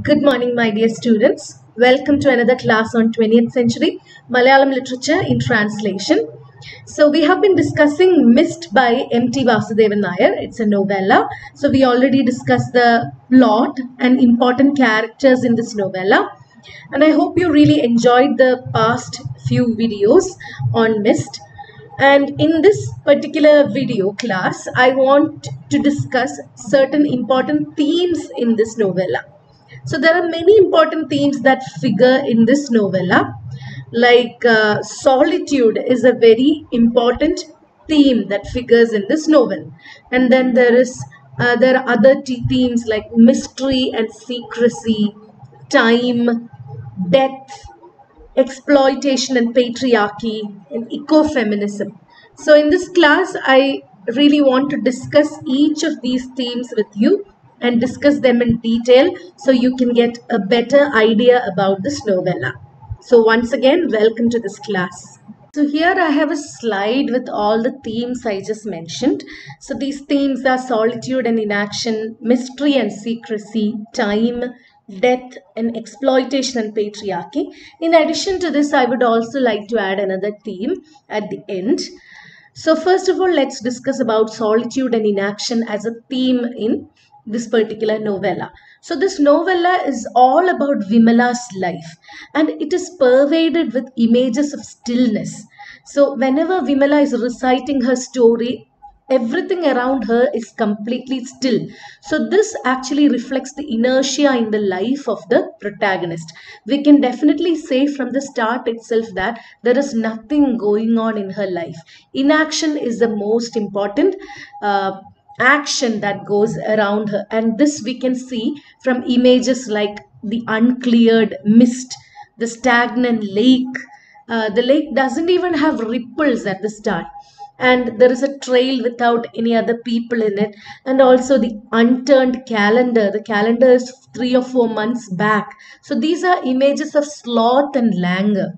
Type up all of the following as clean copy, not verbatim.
Good morning, my dear students. Welcome to another class on 20th century Malayalam literature in translation. So we have been discussing Mist by M.T. Vasudevan Nair. It's a novella. So we already discussed the plot and important characters in this novella. And I hope you really enjoyed the past few videos on Mist. And in this particular video class, I want to discuss certain important themes in this novella. So there are many important themes that figure in this novella, like solitude is a very important theme that figures in this novel. And then there are other themes like mystery and secrecy, time, death, exploitation and patriarchy, and ecofeminism. So in this class, I really want to discuss each of these themes with you and discuss them in detail so you can get a better idea about this novella. So once again, welcome to this class. So here I have a slide with all the themes I just mentioned. So these themes are solitude and inaction, mystery and secrecy, time, death, and exploitation and patriarchy. In addition to this, I would also like to add another theme at the end. So first of all, let's discuss about solitude and inaction as a theme in this particular novella. So this novella is all about Vimala's life, and it is pervaded with images of stillness. So whenever Vimala is reciting her story, everything around her is completely still. So this actually reflects the inertia in the life of the protagonist. We can definitely say from the start itself that there is nothing going on in her life. Inaction is the most important action that goes around her, and this we can see from images like the uncleared mist, the stagnant lake. The lake doesn't even have ripples at the start, and there is a trail without any other people in it, and also the unturned calendar. The calendar is 3 or 4 months back. So these are images of sloth and languor,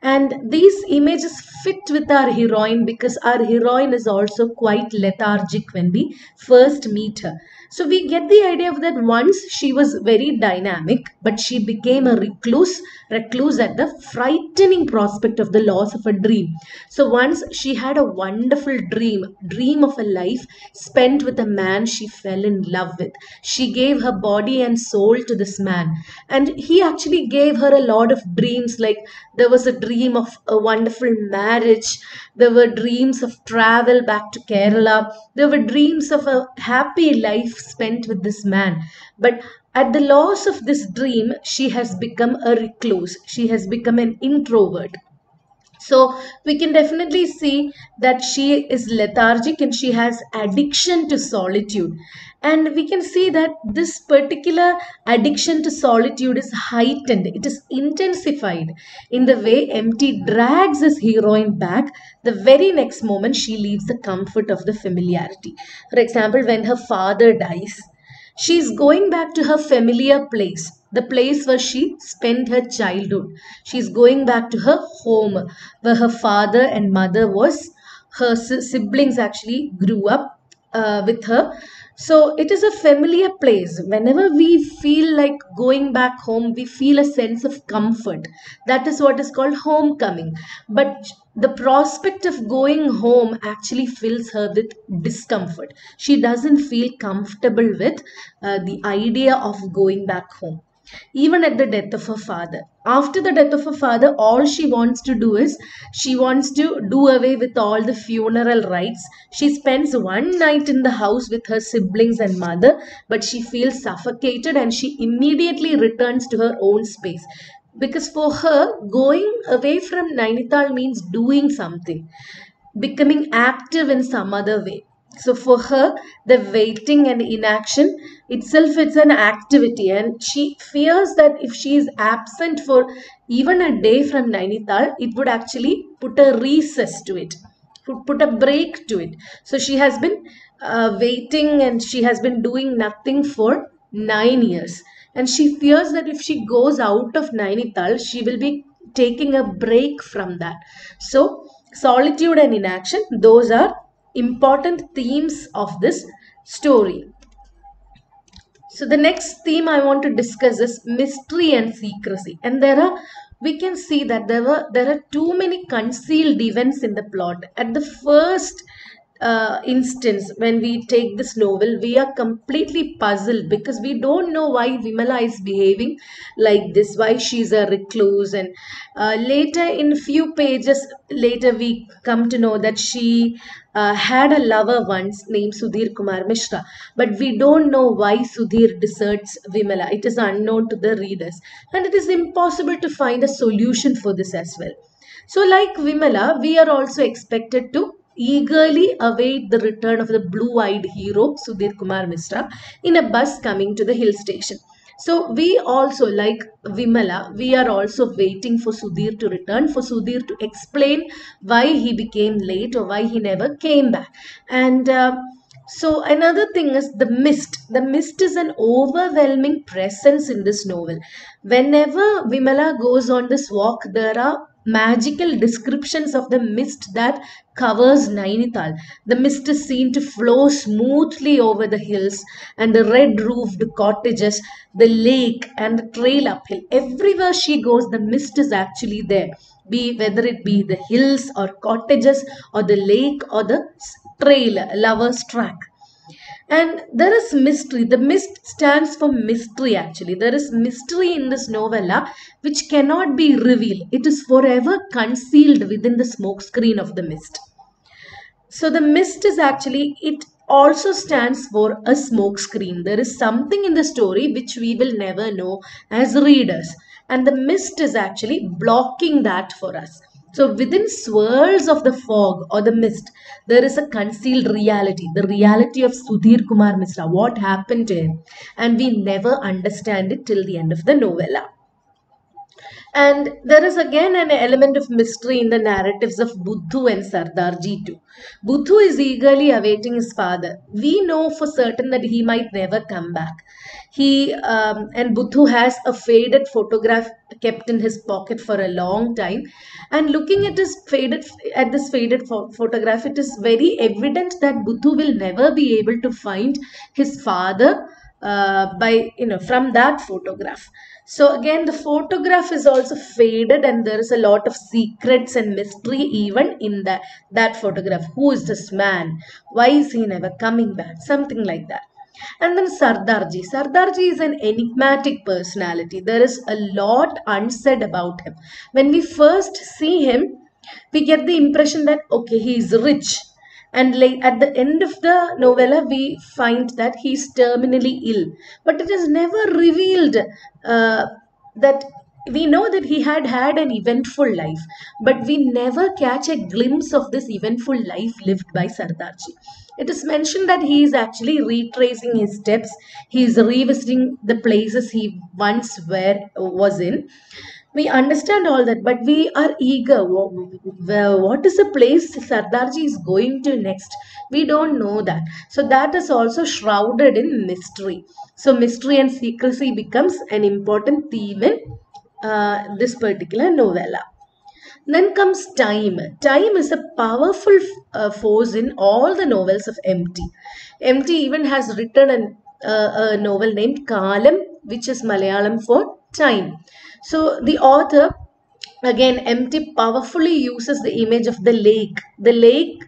and these images fit with our heroine because our heroine is also quite lethargic when we first meet her. So we get the idea of that once she was very dynamic, but she became a recluse at the frightening prospect of the loss of a dream. So once she had a wonderful dream of a life spent with a man she fell in love with. She gave her body and soul to this man, and he actually gave her a lot of dreams. Like there was a dream of a wonderful marriage, there were dreams of travel back to Kerala, there were dreams of a happy life spent with this man. But at the loss of this dream, she has become a recluse, she has become an introvert. So we can definitely see that she is lethargic and she has addiction to solitude. And we can see that this particular addiction to solitude is heightened, it is intensified in the way MT drags his heroine back the very next moment she leaves the comfort of the familiarity. For example, when her father dies, she's going back to her familiar place, the place where she spent her childhood. She's going back to her home where her father and mother was. Her siblings actually grew up with her. So it is a familiar place. Whenever we feel like going back home, we feel a sense of comfort. That is what is called homecoming. But the prospect of going home actually fills her with discomfort. She doesn't feel comfortable with the idea of going back home. Even at the death of her father. After the death of her father, all she wants to do is she wants to do away with all the funeral rites. She spends one night in the house with her siblings and mother, but she feels suffocated and she immediately returns to her own space. Because for her, going away from Nainital means doing something, becoming active in some other way. So for her, the waiting and inaction itself is an activity, and she fears that if she is absent for even a day from Nainital, it would actually put a recess to it, put a break to it. So she has been waiting and she has been doing nothing for 9 years, and she fears that if she goes out of Nainital, she will be taking a break from that. So solitude and inaction, those are important themes of this story. So the next theme I want to discuss is mystery and secrecy. And we can see that there are too many concealed events in the plot. At the first instance, when we take this novel, we are completely puzzled because we don't know why Vimala is behaving like this, why she's a recluse. And later, in few pages later, we come to know that she had a lover once named Sudhir Kumar Mishra, but we don't know why Sudhir deserts Vimala. It is unknown to the readers, and it is impossible to find a solution for this as well. So, like Vimala, we are also expected to eagerly await the return of the blue-eyed hero Sudhir Kumar Mishra in a bus coming to the hill station. So we also, like Vimala, we are also waiting for Sudhir to return, for Sudhir to explain why he became late or why he never came back. And so another thing is the mist. The mist is an overwhelming presence in this novel. Whenever Vimala goes on this walk, there are magical descriptions of the mist that covers Nainital. The mist is seen to flow smoothly over the hills and the red roofed cottages, the lake and the trail uphill. Everywhere she goes, the mist is actually there. Whether it be the hills or cottages or the lake or the trail, lover's track. And there is mystery. The mist stands for mystery actually. There is mystery in this novella which cannot be revealed. It is forever concealed within the smoke screen of the mist. So the mist is actually, it also stands for a smoke screen. There is something in the story which we will never know as readers. And the mist is actually blocking that for us. So within swirls of the fog or the mist, there is a concealed reality, the reality of Sudhir Kumar Mishra, what happened to him. And we never understand it till the end of the novella. And there is again an element of mystery in the narratives of Buddhu and Sardarji too. Buddhu is eagerly awaiting his father. We know for certain that he might never come back. And Buddhu has a faded photograph kept in his pocket for a long time. And looking at this faded photograph, it is very evident that Buddhu will never be able to find his father from that photograph. So again, the photograph is also faded and there is a lot of secrets and mystery even in that photograph. Who is this man? Why is he never coming back? Something like that. And then Sardarji. Sardarji is an enigmatic personality. There is a lot unsaid about him. When we first see him, we get the impression that, okay, he is rich. And at the end of the novella, we find that he is terminally ill. But it is never revealed that we know that he had an eventful life. But we never catch a glimpse of this eventful life lived by Sardarji. It is mentioned that he is actually retracing his steps. He is revisiting the places he once was in. We understand all that, but we are eager. What is the place Sardarji is going to next? We don't know that. So that is also shrouded in mystery. So mystery and secrecy becomes an important theme in this particular novella. Then comes time. Time is a powerful force in all the novels of M.T. M.T. even has written a novel named Kalam, which is Malayalam for time. So the author, again, M.T. powerfully uses the image of the lake. The lake,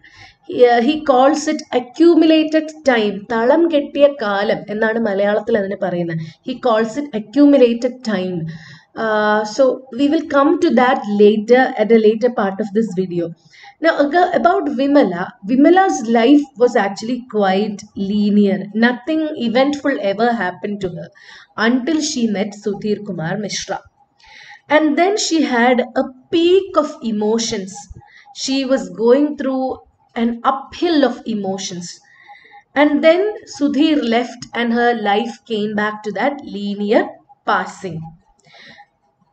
he calls it accumulated time. Thalam kettiya kalam എന്നാണ് മലയാളത്തിൽ അതിനെ പറയുന്നത്. He calls it accumulated time. So we will come to that later at a later part of this video. Now about Vimala, Vimala's life was actually quite linear. Nothing eventful ever happened to her until she met Sudhir Kumar Mishra. And then she had a peak of emotions. She was going through an uphill of emotions. And then Sudhir left and her life came back to that linear passing.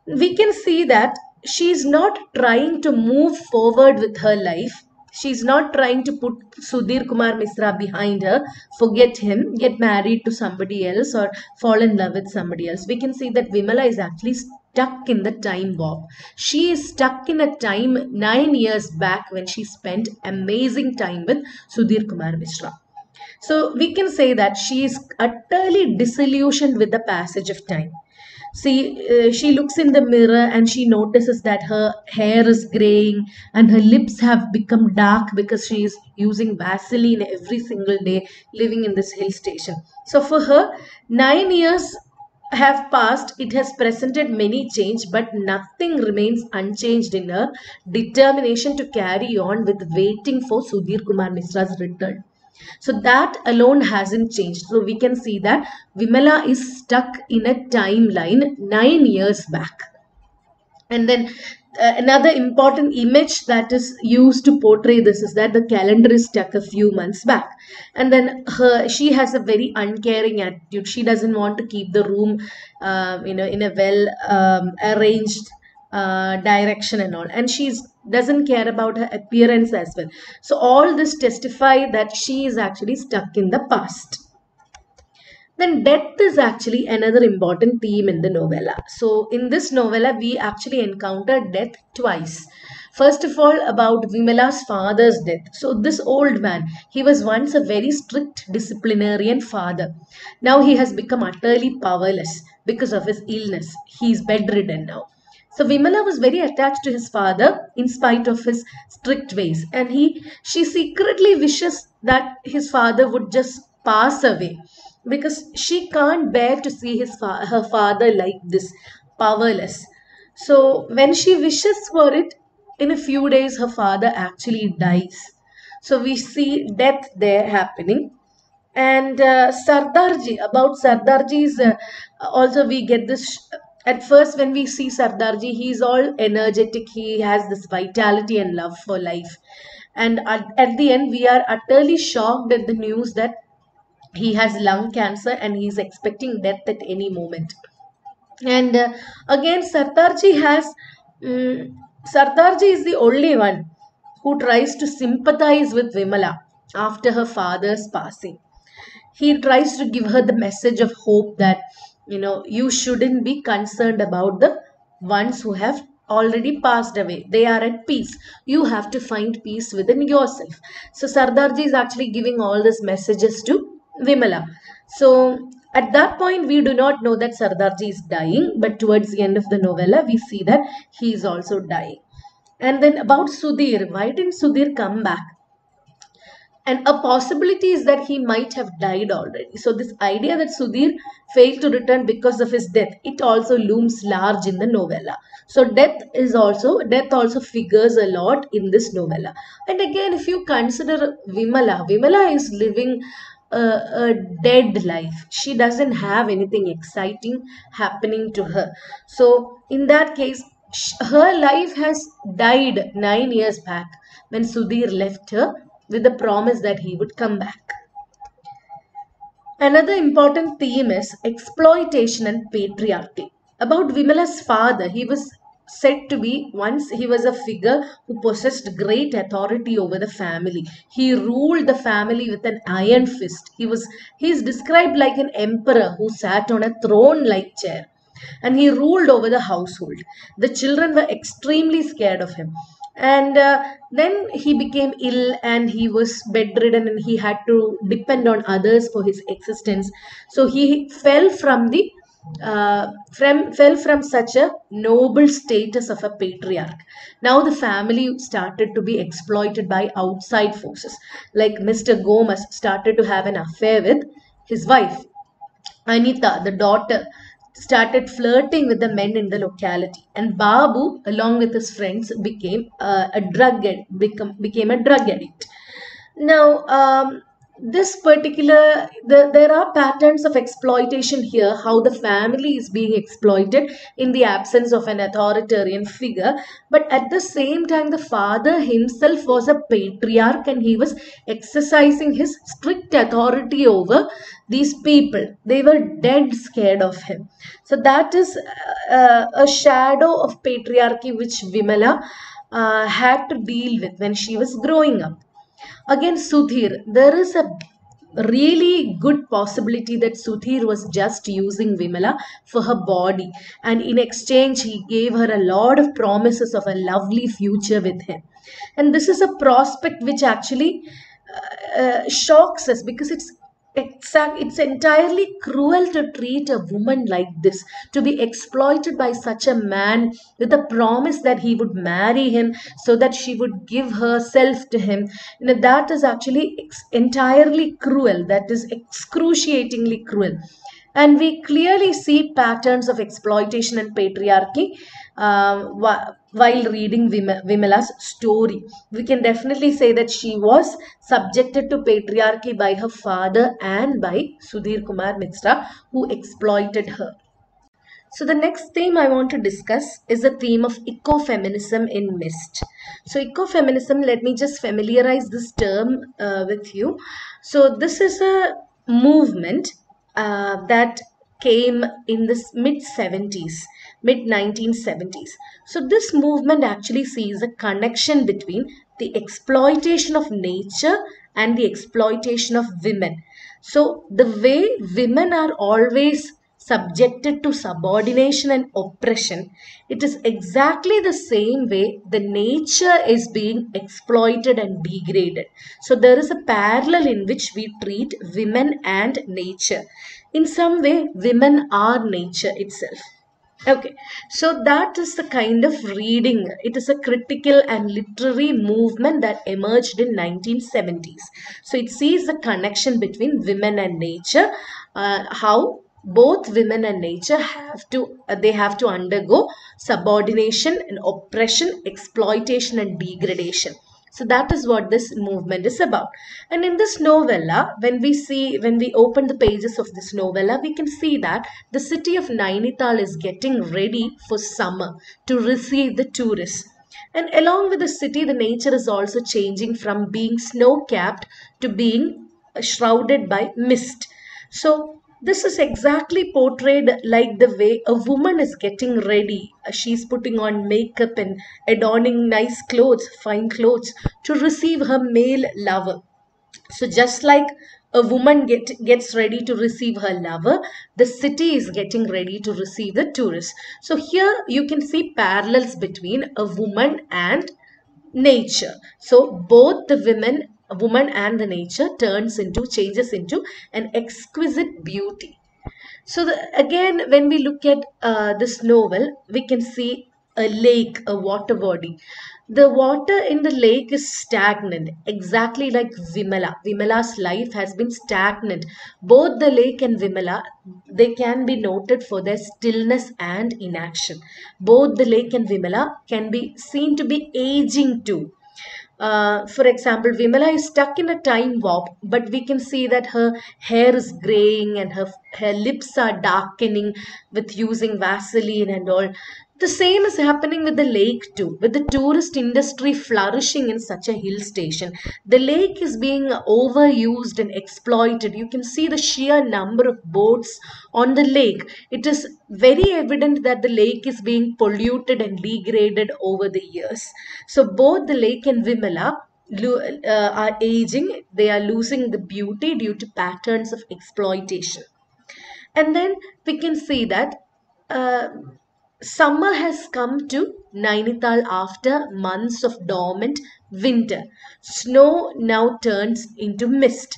We can see that she's not trying to move forward with her life. She's not trying to put Sudhir Kumar Mishra behind her, forget him, get married to somebody else or fall in love with somebody else. We can see that Vimala is actually stuck in the time warp. She is stuck in a time 9 years back when she spent amazing time with Sudhir Kumar Mishra. So we can say that she is utterly disillusioned with the passage of time. See, she looks in the mirror and she notices that her hair is graying and her lips have become dark because she is using Vaseline every single day living in this hill station. So for her, 9 years have passed. It has presented many change, but nothing remains unchanged in her determination to carry on with waiting for Sudhir Kumar Misra's return. So that alone hasn't changed. So we can see that Vimala is stuck in a timeline 9 years back. And then another important image that is used to portray this is that the calendar is stuck a few months back. And then she has a very uncaring attitude. She doesn't want to keep the room, in a well arranged direction and all, and she doesn't care about her appearance as well. So all this testify that she is actually stuck in the past. Then death is actually another important theme in the novella. So in this novella, we actually encounter death twice. First of all, about Vimala's father's death. So this old man, he was once a very strict disciplinarian father. Now he has become utterly powerless because of his illness. He is bedridden now. So Vimala was very attached to his father in spite of his strict ways, and she secretly wishes that his father would just pass away because she can't bear to see her father like this, powerless. So when she wishes for it, in a few days her father actually dies. So we see death there happening. And Sardarji, about Sardarji's, also we get this. At first, when we see Sardarji, he's all energetic, he has this vitality and love for life. And at the end, we are utterly shocked at the news that he has lung cancer and he's expecting death at any moment. And again, Sardarji is the only one who tries to sympathize with Vimala after her father's passing. He tries to give her the message of hope that, you shouldn't be concerned about the ones who have already passed away. They are at peace. You have to find peace within yourself. So Sardarji is actually giving all these messages to Vimala. So at that point, we do not know that Sardarji is dying, but towards the end of the novella, we see that he is also dying. And then about Sudhir, why didn't Sudhir come back? And a possibility is that he might have died already. So this idea that Sudhir failed to return because of his death, it also looms large in the novella. So death also figures a lot in this novella. And again, if you consider Vimala is living a dead life. She doesn't have anything exciting happening to her. So in that case, her life has died 9 years back when Sudhir left her with the promise that he would come back. Another important theme is exploitation and patriarchy. About Vimala's father, he was said to be he was a figure who possessed great authority over the family. He ruled the family with an iron fist. He is described like an emperor who sat on a throne-like chair, and he ruled over the household. The children were extremely scared of him. And then he became ill and he was bedridden and he had to depend on others for his existence. So he fell from such a noble status of a patriarch. Now the family started to be exploited by outside forces. Like Mr. Gomez started to have an affair with his wife. Anita, the daughter, started flirting with the men in the locality, and Babu, along with his friends, became a drug addict. Now, there are patterns of exploitation here, how the family is being exploited in the absence of an authoritarian figure, but at the same time the father himself was a patriarch and he was exercising his strict authority over these people. They were dead scared of him. So that is a shadow of patriarchy which Vimala had to deal with when she was growing up. Again, Sudhir, there is a really good possibility that Sudhir was just using Vimala for her body, and in exchange he gave her a lot of promises of a lovely future with him. And this is a prospect which actually shocks us because it's entirely cruel to treat a woman like this, to be exploited by such a man with the promise that he would marry him so that she would give herself to him. That is actually entirely cruel. That is excruciatingly cruel. And we clearly see patterns of exploitation and patriarchy while reading Vimala's story. We can definitely say that she was subjected to patriarchy by her father and by Sudhir Kumar Mishra, who exploited her. So the next theme I want to discuss is the theme of ecofeminism in Mist. So ecofeminism, let me just familiarize this term with you. So this is a movement that came in the mid 1970s. So this movement actually sees a connection between the exploitation of nature and the exploitation of women. So the way women are always subjected to subordination and oppression, it is exactly the same way the nature is being exploited and degraded. So there is a parallel in which we treat women and nature. In some way, women are nature itself. Okay, so that is the kind of reading. It is a critical and literary movement that emerged in 1970s. So it sees the connection between women and nature, how both women and nature have to undergo subordination and oppression, exploitation and degradation. So that is what this movement is about. And in this novella, when we open the pages of this novella, we can see that the city of Nainital is getting ready for summer to receive the tourists. And along with the city, the nature is also changing from being snow-capped to being shrouded by mist. So this is exactly portrayed like the way a woman is getting ready. She's putting on makeup and adorning nice clothes, fine clothes, to receive her male lover. So just like a woman gets ready to receive her lover, the city is getting ready to receive the tourists. So here you can see parallels between a woman and nature. So both the woman and the nature changes into an exquisite beauty. So again, when we look at this novel, we can see a lake, a water body. The water in the lake is stagnant, exactly like Vimala. Vimala's life has been stagnant. Both the lake and Vimala, they can be noted for their stillness and inaction. Both the lake and Vimala can be seen to be aging too. For example, Vimala is stuck in a time warp, but we can see that her hair is graying and her lips are darkening with using Vaseline and all. The same is happening with the lake too, with the tourist industry flourishing in such a hill station. The lake is being overused and exploited. You can see the sheer number of boats on the lake. It is very evident that the lake is being polluted and degraded over the years. So both the lake and Vimala are aging. They are losing the beauty due to patterns of exploitation. And then we can see that uh, summer has come to Nainital after months of dormant winter. Snow now turns into mist.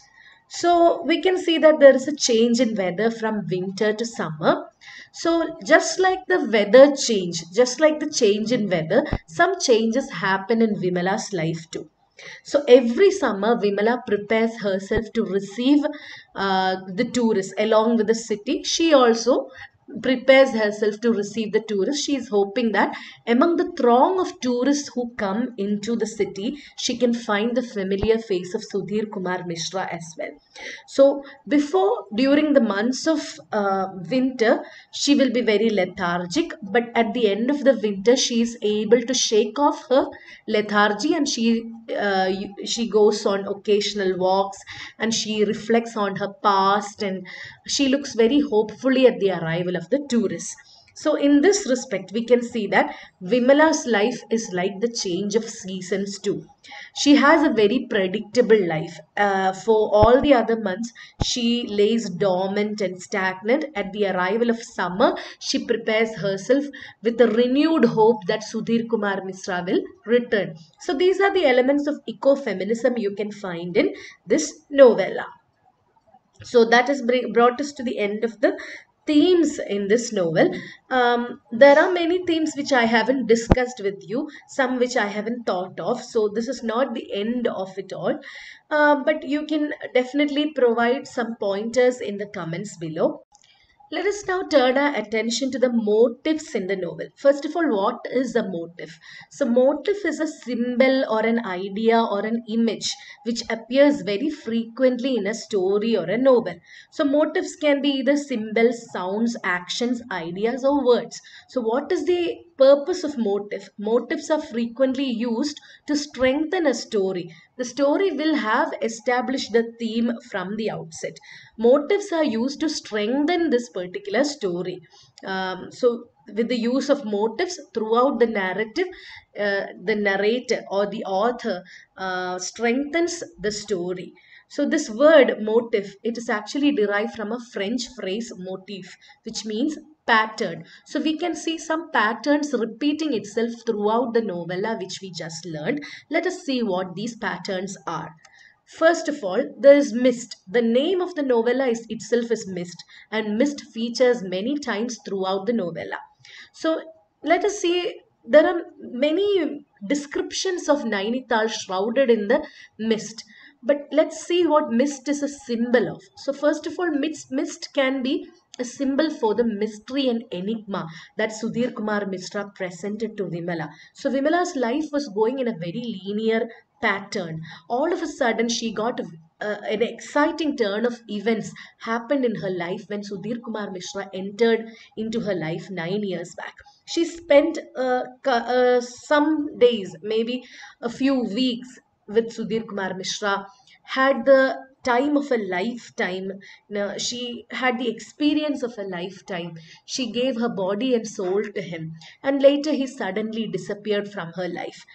So we can see that there is a change in weather from winter to summer. So just like the weather change, just like the change in weather, some changes happen in Vimala's life too. So every summer, Vimala prepares herself to receive the tourists along with the city. She also prepares herself to receive the tourists. She is hoping that among the throng of tourists who come into the city, she can find the familiar face of Sudhir Kumar Mishra as well. So during the months of winter, she will be very lethargic, but at the end of the winter, she is able to shake off her lethargy, and she goes on occasional walks and she reflects on her past, and she looks very hopefully at the arrival of the tourists. So in this respect, we can see that Vimala's life is like the change of seasons too. She has a very predictable life. For all the other months, she lays dormant and stagnant. At the arrival of summer, she prepares herself with a renewed hope that Sudhir Kumar Misra will return. So these are the elements of ecofeminism you can find in this novella. So that has brought us to the end of the themes in this novel. There are many themes which I haven't discussed with you, some which I haven't thought of. So this is not the end of it all. But you can definitely provide some pointers in the comments below. Let us now turn our attention to the motifs in the novel. First of all, what is a motif? So, motif is a symbol or an idea or an image which appears very frequently in a story or a novel. So, motifs can be either symbols, sounds, actions, ideas, or words. So, what is the purpose of motif? Motifs are frequently used to strengthen a story. The story will have established the theme from the outset. Motifs are used to strengthen this particular story. So, with the use of motifs throughout the narrative, the narrator or the author strengthens the story. So this word motif, it is actually derived from a French phrase motif, which means pattern. So we can see some patterns repeating itself throughout the novella which we just learned. Let us see what these patterns are. First of all, there is mist. The name of the novella is itself is mist, and mist features many times throughout the novella. So let us see, there are many descriptions of Nainital shrouded in the mist. But let's see what mist is a symbol of. So first of all, mist can be a symbol for the mystery and enigma that Sudhir Kumar Mishra presented to Vimala. So Vimala's life was going in a very linear pattern. All of a sudden, she got an exciting turn of events happened in her life when Sudhir Kumar Mishra entered into her life 9 years back. She spent some days, maybe a few weeks with Sudhir Kumar Mishra, had the time of a lifetime. She had the experience of a lifetime. She gave her body and soul to him, and later he suddenly disappeared from her life.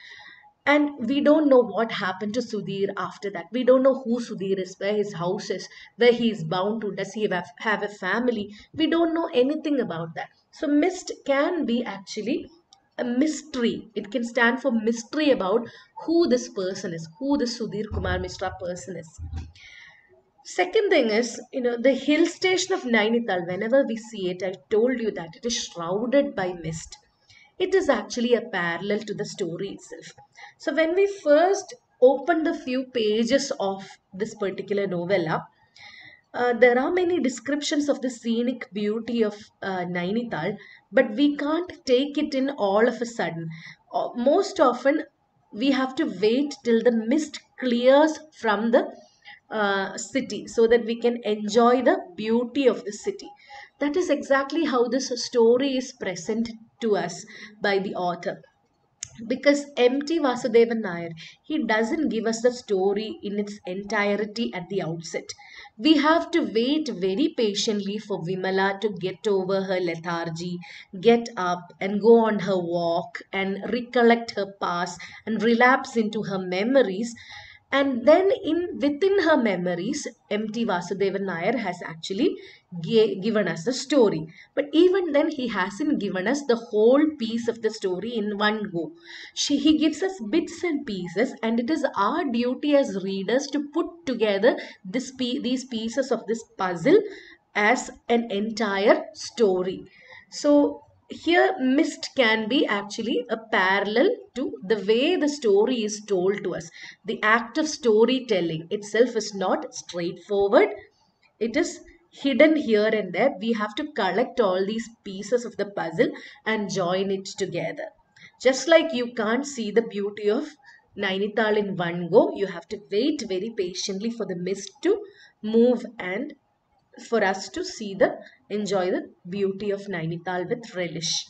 And we don't know what happened to Sudhir after that. We don't know who Sudhir is, where his house is, where he is bound to. Does he have a family? We don't know anything about that. So, mist can be actually a mystery. It can stand for mystery about who this person is, who this Sudhir Kumar Mishra person is. Second thing is, the hill station of Nainital, whenever we see it, I told you that it is shrouded by mist. It is actually a parallel to the story itself. So when we first open the few pages of this particular novella, there are many descriptions of the scenic beauty of Nainital, but we can't take it in all of a sudden. Most often, we have to wait till the mist clears from the city so that we can enjoy the beauty of the city. That is exactly how this story is present to us by the author, because M.T. Vasudevan Nair, he doesn't give us the story in its entirety at the outset. We have to wait very patiently for Vimala to get over her lethargy, get up and go on her walk and recollect her past and relapse into her memories. And then within her memories, M.T. Vasudevan Nair has actually given us the story. But even then, he hasn't given us the whole piece of the story in one go. He gives us bits and pieces, and it is our duty as readers to put together these pieces of this puzzle as an entire story. So here mist can be actually a parallel to the way the story is told to us. The act of storytelling itself is not straightforward. It is hidden here and there. We have to collect all these pieces of the puzzle and join it together. Just like you can't see the beauty of Nainital in one go, you have to wait very patiently for the mist to move and for us to enjoy the beauty of Nainital with relish.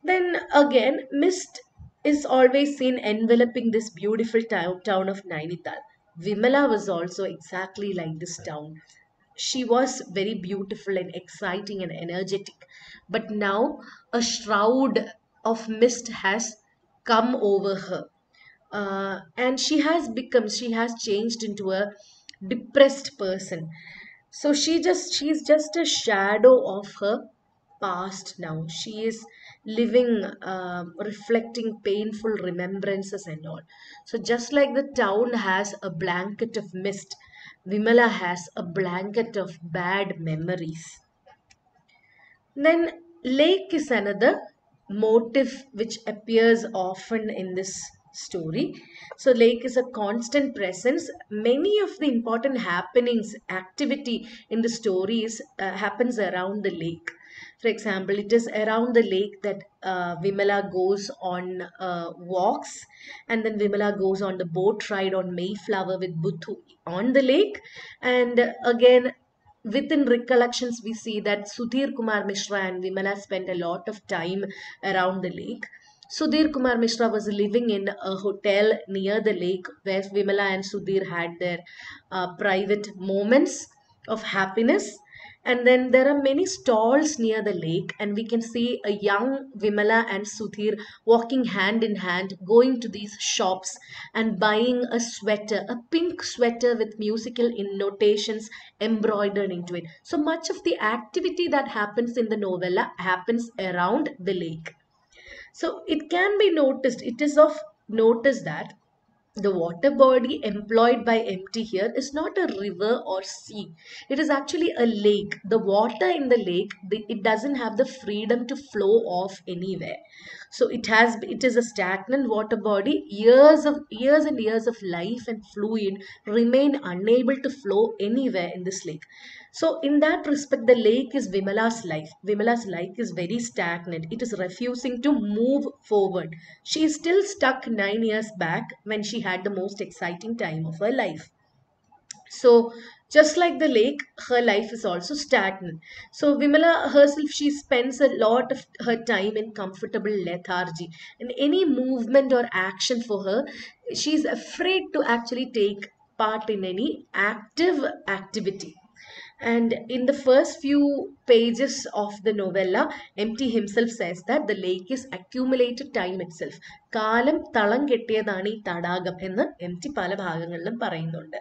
Then again, mist is always seen enveloping this beautiful town of Nainital. Vimala was also exactly like this town. she was very beautiful and exciting and energetic. But now a shroud of mist has come over her. And she has changed into a depressed person. So she's just a shadow of her past now. She is living, reflecting painful remembrances and all. So just like the town has a blanket of mist, Vimala has a blanket of bad memories. Then lake is another motive which appears often in this story. So lake is a constant presence. Many of the important happenings, activity in the stories happens around the lake. For example, it is around the lake that Vimala goes on walks, and then Vimala goes on the boat ride on Mayflower with Buthu on the lake, and again within recollections we see that Sudhir Kumar Mishra and Vimala spent a lot of time around the lake. Sudhir Kumar Mishra was living in a hotel near the lake where Vimala and Sudhir had their private moments of happiness. And then there are many stalls near the lake, and we can see a young Vimala and Sudhir walking hand in hand, going to these shops and buying a sweater, a pink sweater with musical notations embroidered into it. So much of the activity that happens in the novella happens around the lake. So it can be noticed, it is of notice that the water body employed by MT here is not a river or sea. It is actually a lake. The water in the lake, it doesn't have the freedom to flow off anywhere. So it is a stagnant water body. Years and years of life and fluid remain unable to flow anywhere in this lake. So in that respect, the lake is Vimala's life. Vimala's life is very stagnant. It is refusing to move forward. She is still stuck 9 years back when she had the most exciting time of her life. So just like the lake, her life is also stagnant. So Vimala herself, she spends a lot of her time in comfortable lethargy. And any movement or action for her, she's afraid to actually take part in any active activity. And in the first few pages of the novella, MT himself says that the lake is accumulated time itself. കാലം തളം കെട്ടിയതാണ് ഈ തടാകം എന്ന് MT പല ഭാഗങ്ങളിലും പറയുന്നുണ്ട്.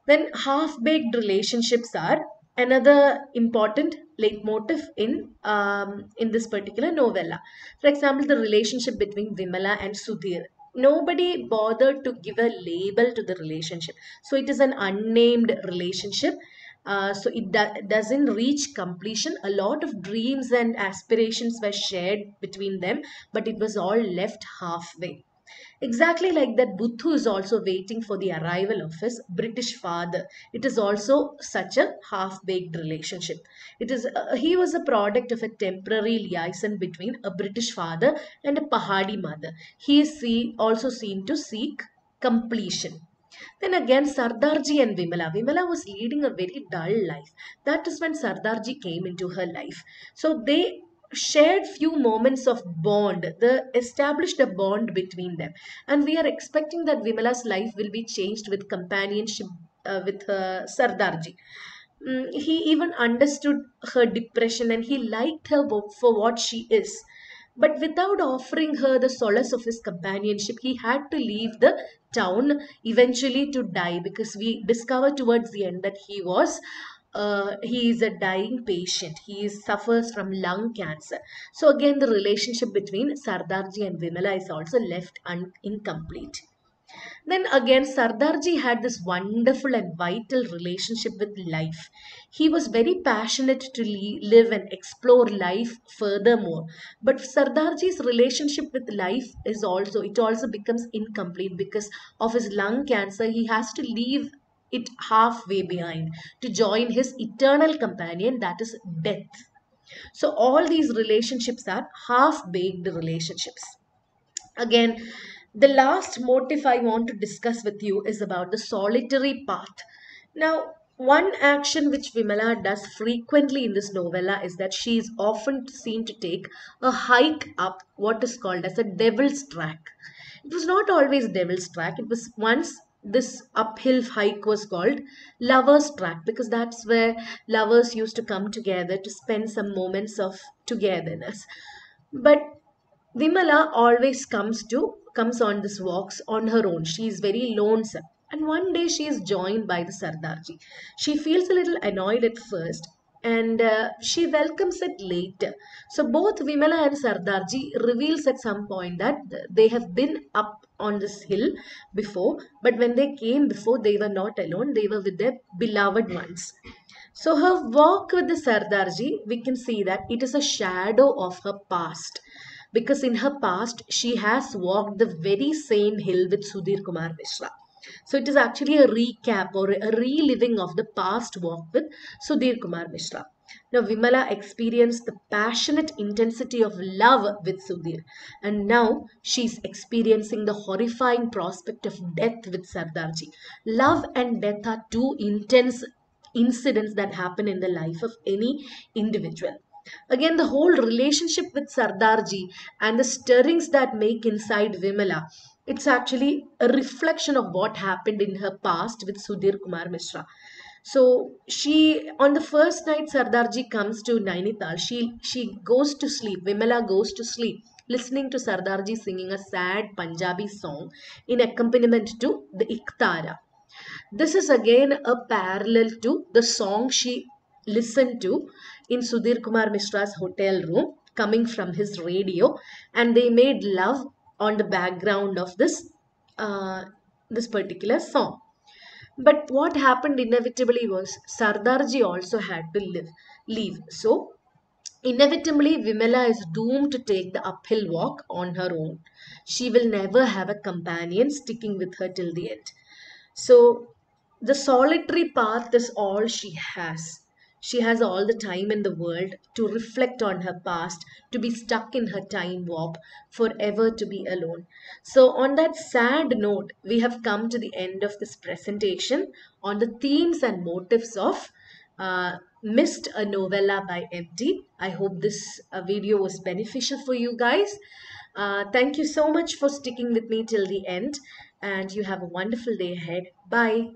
Then half-baked relationships are another important leitmotif in this particular novella. For example, the relationship between Vimala and Sudhir. Nobody bothered to give a label to the relationship. So it is an unnamed relationship. So it doesn't reach completion. A lot of dreams and aspirations were shared between them, but it was all left halfway. Exactly like that, Buthu is also waiting for the arrival of his British father. It is also such a half-baked relationship. He was a product of a temporary liaison between a British father and a Pahadi mother. He is also seen to seek completion. Then again, Sardarji and Vimala. Vimala was leading a very dull life. That is when Sardarji came into her life. So they shared few moments of bond. They established a bond between them. And we are expecting that Vimala's life will be changed with companionship with Sardarji. He even understood her depression and he liked her for what she is. But without offering her the solace of his companionship, he had to leave the town eventually to die, because we discover towards the end that he is a dying patient. He suffers from lung cancer. So again, the relationship between Sardarji and Vimala is also left incomplete. Then again, Sardarji had this wonderful and vital relationship with life. He was very passionate to live and explore life furthermore. But Sardarji's relationship with life it also becomes incomplete because of his lung cancer. He has to leave it halfway behind to join his eternal companion, that is death. So all these relationships are half-baked relationships. Again, the last motif I want to discuss with you is about the solitary path. Now, one action which Vimala does frequently in this novella is that she is often seen to take a hike up what is called as a devil's track. It was not always devil's track. It was once this uphill hike was called Lovers Track, because that's where lovers used to come together to spend some moments of togetherness. But Vimala always comes on this walks on her own. She is very lonesome. And one day she is joined by the Sardarji. She feels a little annoyed at first, and she welcomes it later. So both Vimala and Sardarji reveals at some point that they have been up on this hill before, but when they came before, they were not alone. They were with their beloved ones. So her walk with the Sardarji, we can see that it is a shadow of her past. Because in her past, she has walked the very same hill with Sudhir Kumar Mishra. So it is actually a recap or a reliving of the past walk with Sudhir Kumar Mishra. Now, Vimala experienced the passionate intensity of love with Sudhir, and now she's experiencing the horrifying prospect of death with Sardarji. Love and death are two intense incidents that happen in the life of any individual. Again, the whole relationship with Sardarji and the stirrings that make inside Vimala, it's actually a reflection of what happened in her past with Sudhir Kumar Mishra. So she, on the first night Sardarji comes to Nainital, she goes to sleep. Vimala goes to sleep, listening to Sardarji singing a sad Punjabi song in accompaniment to the Iktara. This is again a parallel to the song she listened to in Sudhir Kumar Mishra's hotel room coming from his radio, and they made love on the background of uh, this particular song. But what happened inevitably was Sardarji also had to leave. So inevitably, Vimala is doomed to take the uphill walk on her own. She will never have a companion sticking with her till the end. So the solitary path is all she has. She has all the time in the world to reflect on her past, to be stuck in her time warp, forever to be alone. So, on that sad note, we have come to the end of this presentation on the themes and motives of Missed, a novella by MT. I hope this video was beneficial for you guys. Thank you so much for sticking with me till the end, and you have a wonderful day ahead. Bye.